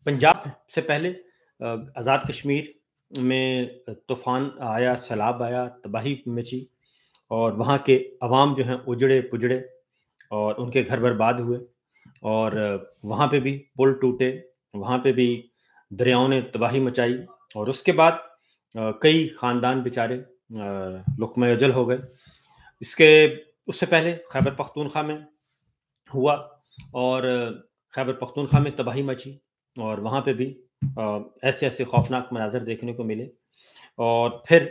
پنجاب سے پہلے آزاد کشمیر میں طوفان آیا، سیلاب آیا، تباہی مچی اور وہاں کے عوام جو ہیں اجڑے پجڑے اور ان کے گھر برباد ہوئے اور وہاں پہ بھی پل ٹوٹے، وہاں پہ بھی دریاؤں نے تباہی مچائی اور اس کے بعد کئی خاندان بیچارے لقمہ اجل ہو گئے۔ اس سے پہلے خیبر پختونخوا میں ہوا اور خیبر پختونخوا میں تباہی مچی اور وہاں پہ بھی ایسے ایسے خوفناک مناظر دیکھنے کو ملے۔ اور پھر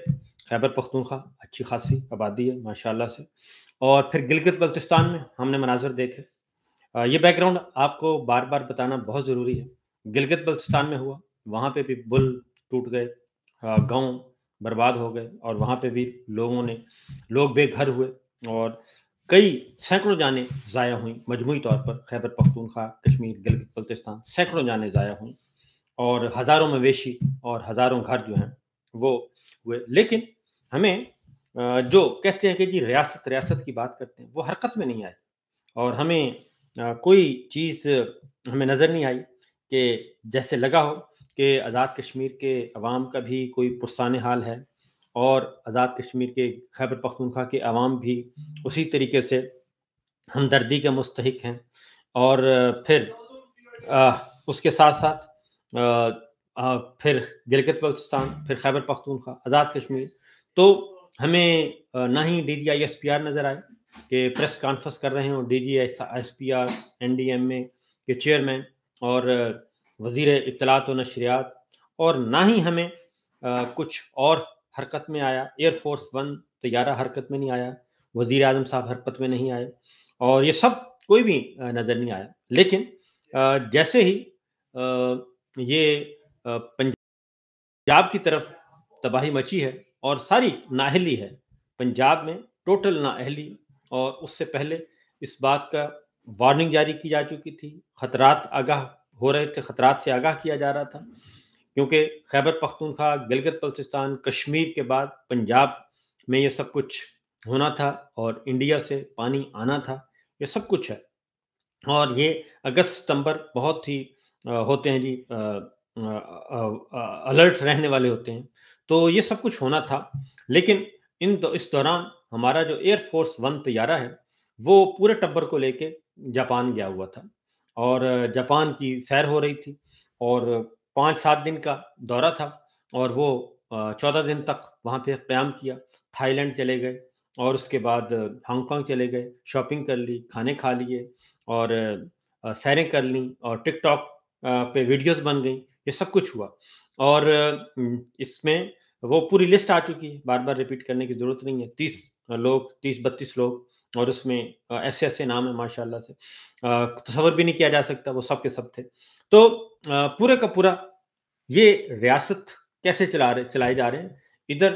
خیبر پختونخوا اچھی خاصی آبادی ہے ماشاءاللہ سے، اور پھر گلگت بلتستان میں ہم نے مناظر دیکھے۔ یہ بیک گراؤنڈ آپ کو بار بار بتانا بہت ضروری ہے۔ گلگت بلتستان میں ہوا، وہاں پہ بھی بل ٹوٹ گئے، گاؤں برباد ہو گئے اور وہاں پہ بھی لوگ بے گھر ہوئے اور کئی سینکڑوں جانیں ضائع ہوئیں۔ مجموعی طور پر خیبر پختونخوا، کشمیر، گلگت بلتستان سینکڑوں جانیں ضائع ہوئیں اور ہزاروں مویشی اور ہزاروں گھر جو ہیں وہ ہوئے۔ لیکن ہمیں جو کہتے ہیں کہ جی ریاست ریاست کی بات کرتے ہیں، وہ حرکت میں نہیں آئی اور ہمیں کوئی چیز ہمیں نظر نہیں آئی کہ جیسے لگا ہو کہ آزاد کشمیر کے عوام کا بھی کوئی پرسان حال ہے اور آزاد کشمیر کے خیبر پختونخوا کے عوام بھی اسی طریقے سے ہمدردی کے مستحق ہیں۔ اور پھر اس کے ساتھ ساتھ پھر گلگت بلتستان، پھر خیبر پختونخوا، آزاد کشمیر، تو ہمیں نہ ہی D G I S P R نظر آئے کہ پریس کانفرنس کر رہے ہوں D G S P R N D M A کے چیئرمین اور وزیر اطلاعات و نشریات، اور نہ ہی ہمیں کچھ اور حرکت میں آیا۔ ایئر فورس ون طیارہ حرکت میں نہیں آیا، وزیر اعظم صاحب حرکت میں نہیں آئے اور یہ سب کوئی بھی نظر نہیں آیا۔ لیکن جیسے ہی یہ پنجاب کی طرف تباہی مچی ہے اور ساری نااہلی ہے پنجاب میں، ٹوٹل نااہلی، اور اس سے پہلے اس بات کا وارننگ جاری کی جا چکی تھی، خطرات آگاہ ہو رہے تھے، خطرات سے آگاہ کیا جا رہا تھا، کیونکہ خیبر پختونخوا، گلگت بلتستان، کشمیر کے بعد پنجاب میں یہ سب کچھ ہونا تھا اور انڈیا سے پانی آنا تھا، یہ سب کچھ ہے۔ اور یہ اگست ستمبر بہت ہی ہوتے ہیں جی الرٹ رہنے والے ہوتے ہیں، تو یہ سب کچھ ہونا تھا۔ لیکن اس دوران ہمارا جو ایئر فورس ون طیارہ ہے وہ پورے ٹبر کو لے کے جاپان گیا ہوا تھا اور جاپان کی سیر ہو رہی تھی اور 5-7 دن کا دورہ تھا اور وہ 14 دن تک وہاں پہ قیام کیا۔ تھائی لینڈ چلے گئے اور اس کے بعد ہانگ کانگ چلے گئے، شاپنگ کر لی، کھانے کھا لیے اور سیریں کر لیں اور ٹک ٹاک پہ ویڈیوز بن گئیں، یہ سب کچھ ہوا۔ اور اس میں وہ پوری لسٹ آ چکی ہے، بار بار ریپیٹ کرنے کی ضرورت نہیں ہے۔ 30-32 لوگ اور اس میں ایسے ایسے نام ہیں ماشاءاللہ سے تصور بھی نہیں کیا جا سکتا، وہ سب کے سب تھے۔ تو پورے کا پورا یہ ریاست کیسے چلائے جا رہے ہیں ادھر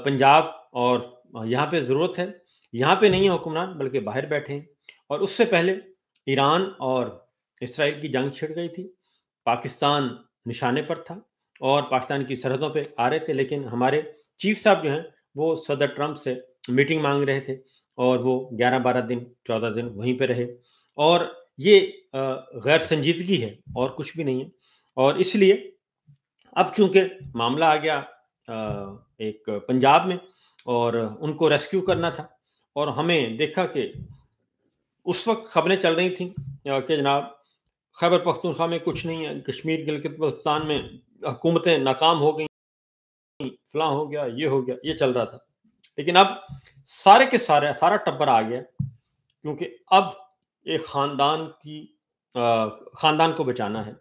پنجاب، اور یہاں پہ ضرورت ہے، یہاں پہ نہیں ہے حکمران بلکہ باہر بیٹھے ہیں۔ اور اس سے پہلے ایران اور اسرائیل کی جنگ چھڑ گئی تھی، پاکستان نشانے پر تھا اور پاکستان کی سرحدوں پہ آ رہے تھے، لیکن ہمارے چیف صاحب جو ہیں وہ صدر ٹرمپ سے میٹنگ مانگ رہے تھے اور وہ 11-12 دن 14 دن وہیں پہ رہے، اور یہ غیر سنجیدگی ہے اور کچھ بھی نہیں ہے۔ اور اس لیے اب چونکہ معاملہ آ گیا ایک پنجاب میں اور ان کو ریسکیو کرنا تھا، اور ہمیں دیکھا کہ اس وقت خبریں چل رہی تھیں کہ جناب خیبر پختونخوا میں کچھ نہیں ہے، کشمیر گلگت بلتستان میں حکومتیں ناکام ہو گئیں، فلاں ہو گیا، یہ ہو گیا، یہ چل رہا تھا۔ لیکن اب سارے کے سارا ٹبر آ گیا، کیونکہ اب ایک خاندان کو بچانا ہے۔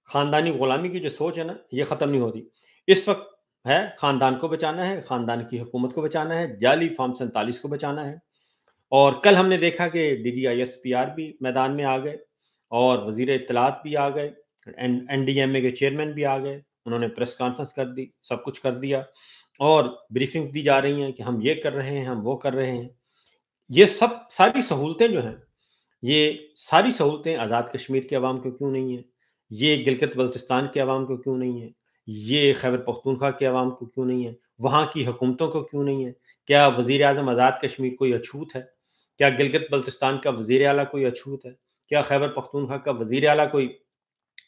خاندانی غلامی کی جو سوچ ہے نا، یہ ختم نہیں ہوتی۔ اس وقت ہے خاندان کو بچانا ہے، خاندان کی حکومت کو بچانا ہے، جعلی فارم 47 کو بچانا ہے۔ اور کل ہم نے دیکھا کہ D G I S P R بھی میدان میں آ گئے اور وزیر اطلاعات بھی آ گئے، این ڈی ایم اے کے چیئرمین بھی آ گئے، انہوں نے پریس کانفرنس کر دی، سب کچھ کر دیا اور بریفنگ دی جا رہی ہیں کہ ہم یہ کر رہے ہیں، ہم وہ کر رہے ہیں۔ یہ ساری سہولتیں جو ہیں، یہ ساری سہولتیں آزاد کشمیر کے عوام کو کیوں نہیں ہیں؟ یہ گلگت بلتستان کے عوام کو کیوں نہیں ہے؟ یہ خیبر پختونخوا کے عوام کو کیوں نہیں ہے؟ وہاں کی حکومتوں کو کیوں نہیں ہے؟ کیا وزیر اعظم آزاد کشمیر کوئی اچھوت ہے؟ کیا گلگت بلتستان کا وزیر اعلیٰ کوئی اچھوت ہے؟ کیا خیبر پختونخوا کا وزیر اعلیٰ کوئی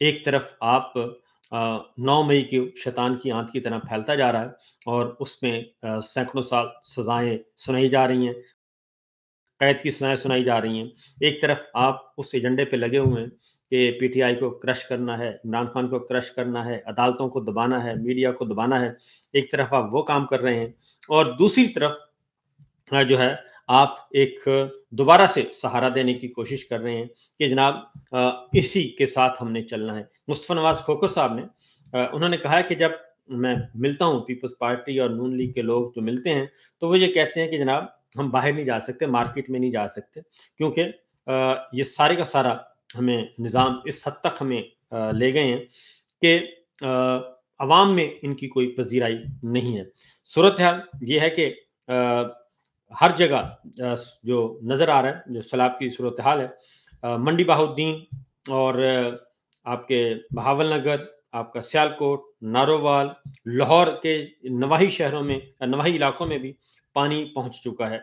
ایک طرف آپ 9 مئی کی شیطان کی آنت کی طرح پھیلتا جا رہا ہے اور اس میں سینکڑوں سال سزائیں سنائی جا رہی ہیں، قید کی سزائیں سنائی جا رہی ہیں۔ ایک طرف آپ اس ایجنڈے پہ لگے ہوئے ہیں کہ پی ٹی آئی کو کرش کرنا ہے، عمران خان کو کرش کرنا ہے، عدالتوں کو دبانا ہے، میڈیا کو دبانا ہے۔ ایک طرف آپ وہ کام کر رہے ہیں اور دوسری طرف جو ہے آپ ایک دوبارہ سے سہارا دینے کی کوشش کر رہے ہیں کہ جناب اسی کے ساتھ ہم نے چلنا ہے۔ مصطفیٰ نواز کھوکھر صاحب نے انہوں نے کہا ہے کہ جب میں ملتا ہوں پیپلز پارٹی اور نون لیگ کے لوگ جو ملتے ہیں تو وہ یہ کہتے ہیں کہ جناب ہم باہر نہیں جا سکتے، مارکیٹ میں نہیں جا سکتے، کیونکہ یہ سارے کا سارا ہمیں نظام اس حد تک ہمیں لے گئے ہیں کہ عوام میں ان کی کوئی پذیرائی نہیں ہے۔ صورتحال یہ ہے کہ ہر جگہ جو نظر آ رہا ہے، جو سیلاب کی صورتحال ہے، منڈی بہاؤالدین اور آپ کے بہاول نگر، آپ کا سیالکوٹ، نارووال، لاہور کے نواحی شہروں میں، نواحی علاقوں میں بھی پانی پہنچ چکا ہے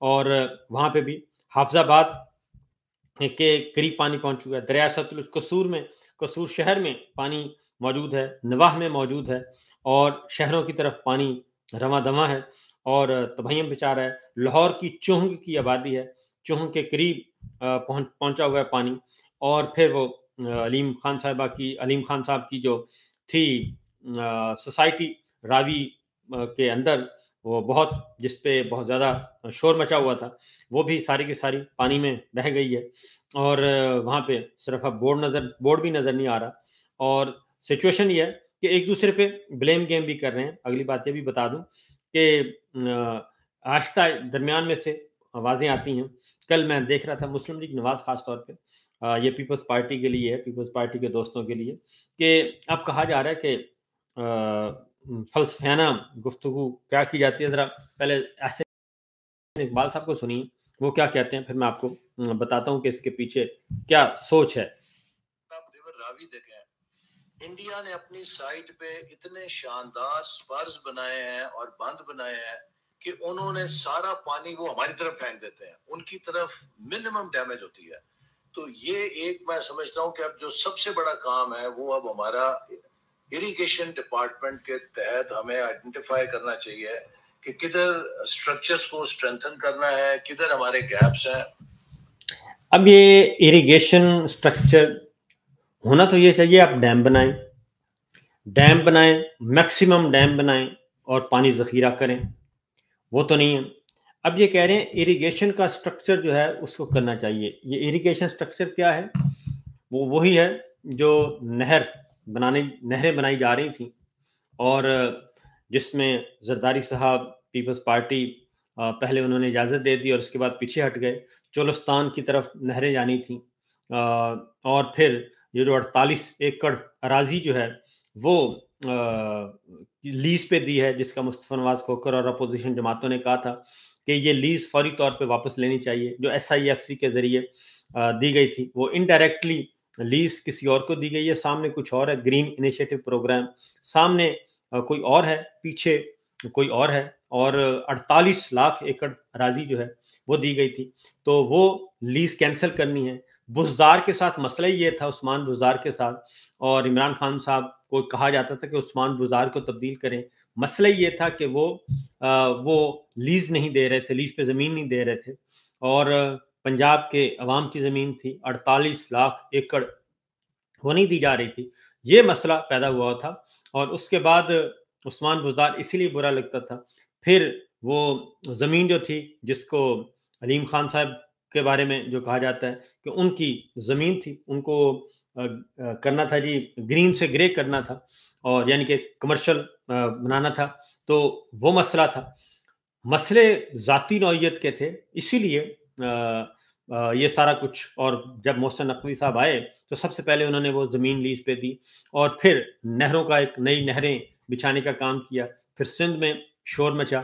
اور وہاں پہ بھی حافظ آباد کے قریب پانی پہنچ چکا ہے۔ دریائے ستلج قصور شہر میں پانی موجود ہے، نواح میں موجود ہے اور شہروں کی طرف پانی رواں دواں ہے اور تباہیاں مچا رہا ہے۔ لاہور کی چوہنگ کی آبادی ہے، چوہنگ کے قریب پہنچا ہوا ہے پانی اور پھر وہ علیم خان صاحب کی جو تھی سوسائٹی راوی کے اندر، وہ بہت جس پہ بہت زیادہ شور مچا ہوا تھا، وہ بھی ساری کی ساری پانی میں بہہ گئی ہے اور وہاں پہ صرف اب بورڈ بھی نظر نہیں آ رہا اور سچویشن یہ ہے کہ ایک دوسرے پہ بلیم گیم بھی کر رہے ہیں۔ اگلی بات یہ بھی بتا دوں کہ آہستہ درمیان میں سے آوازیں آتی ہیں۔ کل میں دیکھ رہا تھا مسلم لیگ نواز خاص طور پہ، یہ پیپلز پارٹی کے لیے ہے، پیپلز پارٹی کے دوستوں کے لیے، کہ اب کہا جا رہا ہے کہ فلسفیانہ گفتگو کیا کی جاتی ہے۔ ذرا پہلے ایسے اقبال صاحب کو سنیے وہ کیا کہتے ہیں، پھر میں آپ کو بتاتا ہوں کہ اس کے پیچھے کیا سوچ ہے۔ راوی دیکھیں، انڈیا نے اپنی سائٹ پہ اتنے شاندار سپارز بنائے ہیں اور بند بنائے ہیں کہ انہوں نے سارا پانی وہ ہماری طرف پھینک دیتے ہیں، ان کی طرف منیمم ڈیمیج ہوتی ہے۔ تو یہ ایک میں سمجھتا ہوں کہ اب جو سب سے بڑا کام ہے وہ اب ہمارا اریگیشن ڈپارٹمنٹ کے تحت ہمیں آئیڈینٹیفائی کرنا چاہیے کہ کدھر سٹرکچرز کو سٹرینتھن کرنا ہے، کدھر ہمارے گیپس ہیں۔ اب یہ اریگیشن سٹرکچر ہونا تو یہ چاہیے، آپ ڈیم بنائیں، میکسیمم ڈیم بنائیں اور پانی ذخیرہ کریں، وہ تو نہیں ہے۔ اب یہ کہہ رہے ہیں اریگیشن کا سٹرکچر جو ہے اس کو کرنا چاہیے۔ یہ اریگیشن سٹرکچر کیا ہے؟ وہ وہی ہے جو نہریں بنائی جا رہی تھیں اور جس میں زرداری صاحب پیپلز پارٹی پہلے انہوں نے اجازت دے دی اور اس کے بعد پیچھے ہٹ گئے۔ چولستان کی طرف نہریں جانی تھیں اور پھر یہ جو 48 ایکڑ اراضی جو ہے وہ لیز پہ دی ہے، جس کا مصطفیٰ نواز کھوکھر اور اپوزیشن جماعتوں نے کہا تھا کہ یہ لیز فوری طور پہ واپس لینی چاہیے، جو SIFC کے ذریعے دی گئی تھی۔ وہ انڈائریکٹلی لیز کسی اور کو دی گئی ہے، سامنے کچھ اور ہے، گرین انیشیٹو پروگرام، سامنے کوئی اور ہے، پیچھے کوئی اور ہے، اور 48 لاکھ ایکڑ اراضی جو ہے وہ دی گئی تھی، تو وہ لیز کینسل کرنی ہے۔ بزدار کے ساتھ مسئلہ یہ تھا، عثمان بزدار کے ساتھ، اور عمران خان صاحب کو کہا جاتا تھا کہ عثمان بزدار کو تبدیل کریں۔ مسئلہ یہ تھا کہ وہ لیز نہیں دے رہے تھے، لیز پہ زمین نہیں دے رہے تھے اور پنجاب کے عوام کی زمین تھی، 48 لاکھ ایکڑ وہ نہیں دی جا رہی تھی۔ یہ مسئلہ پیدا ہوا تھا اور اس کے بعد عثمان بزدار اسی لیے برا لگتا تھا۔ پھر وہ زمین جو تھی، جس کو علیم خان صاحب کے بارے میں جو کہا جاتا ہے کہ ان کی زمین تھی، ان کو کرنا تھا جی گرین سے گرے کرنا تھا، اور یعنی کہ کمرشل بنانا تھا، تو وہ مسئلہ تھا۔ مسئلے ذاتی نوعیت کے تھے، اسی لیے یہ سارا کچھ۔ اور جب محسن نقوی صاحب آئے تو سب سے پہلے انہوں نے وہ زمین لیز پہ دی اور پھر نہروں کا ایک نئی نہریں بچھانے کا کام کیا، پھر سندھ میں شور مچا۔